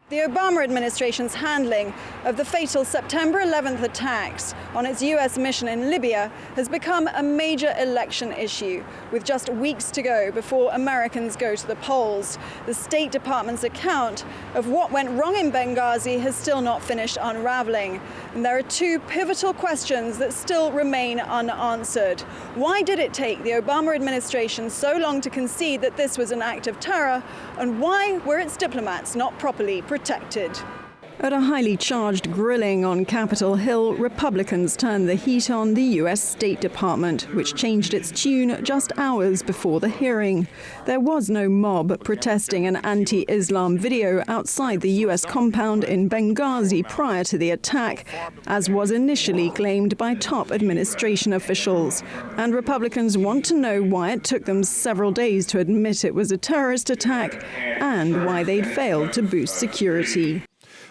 The Obama administration's handling of the fatal September 11th attacks on its US mission in Libya has become a major election issue, with just weeks to go before Americans go to the polls. The State Department's account of what went wrong in Benghazi has still not finished unraveling. And there are two pivotal questions that still remain unanswered. Why did it take the Obama administration so long to concede that this was an act of terror? And why were its diplomats not properly protected? At a highly charged grilling on Capitol Hill, Republicans turned the heat on the US State Department, which changed its tune just hours before the hearing. There was no mob protesting an anti-Islam video outside the US compound in Benghazi prior to the attack, as was initially claimed by top administration officials. And Republicans want to know why it took them several days to admit it was a terrorist attack and why they'd failed to boost security.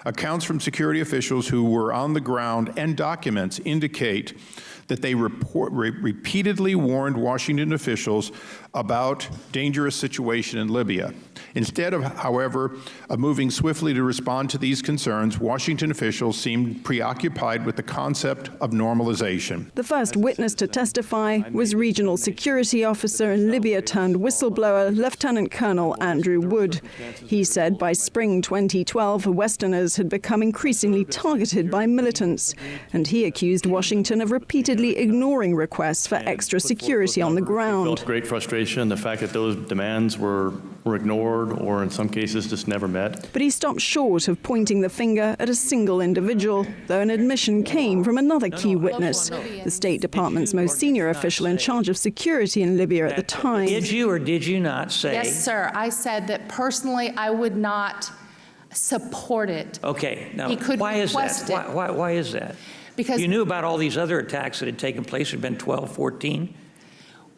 Accounts from security officials who were on the ground and documents indicate that they repeatedly warned Washington officials about dangerous situation in Libya. Instead of, however, moving swiftly to respond to these concerns, Washington officials seemed preoccupied with the concept of normalization. The first witness to testify was Regional Security Officer in Libya turned whistleblower Lieutenant Colonel Andrew Wood. He said by spring 2012, Westerners had become increasingly targeted by militants, and he accused Washington of repeatedly ignoring requests for extra security on the ground. Felt great frustration, the fact that those demands were ignored or in some cases just never met. But he stopped short of pointing the finger at a single individual, though an admission came from another key witness, the State Department's most senior official in charge of security in Libya at the time. Did you or did you not say? Yes, sir. I said that personally I would not support it. Okay. Now, he could why is request that? it. Why is that? Because you knew about all these other attacks that had taken place. It had been 12, 14.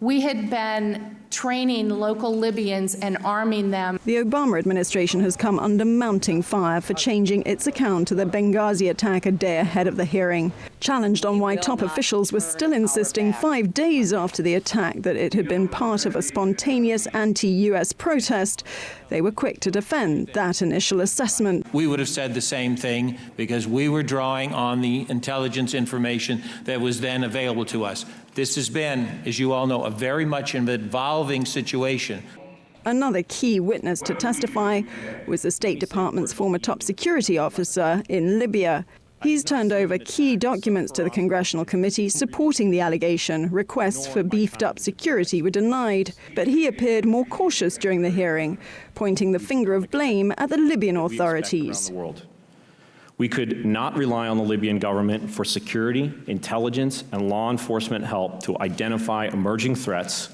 We had been training local Libyans and arming them. The Obama administration has come under mounting fire for changing its account of the Benghazi attack a day ahead of the hearing. Challenged on why top officials were still insisting 5 days after the attack that it had been part of a spontaneous anti-US protest, they were quick to defend that initial assessment. We would have said the same thing because we were drawing on the intelligence information that was then available to us. This has been, as you all know, a very much an evolving situation. Another key witness to testify was the State Department's former top security officer in Libya. He's turned over key documents to the Congressional Committee supporting the allegation. Requests for beefed-up security were denied, but he appeared more cautious during the hearing, pointing the finger of blame at the Libyan authorities. We could not rely on the Libyan government for security, intelligence, and law enforcement help to identify emerging threats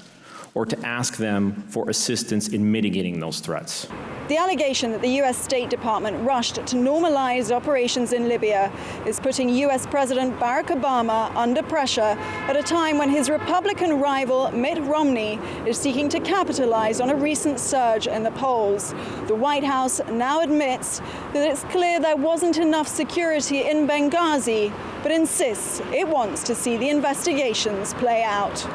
or to ask them for assistance in mitigating those threats. The allegation that the U.S. State Department rushed to normalize operations in Libya is putting U.S. President Barack Obama under pressure at a time when his Republican rival Mitt Romney is seeking to capitalize on a recent surge in the polls. The White House now admits that it's clear there wasn't enough security in Benghazi, but insists it wants to see the investigations play out.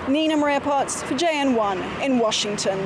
Nina Maria Potts for JN1 in Washington.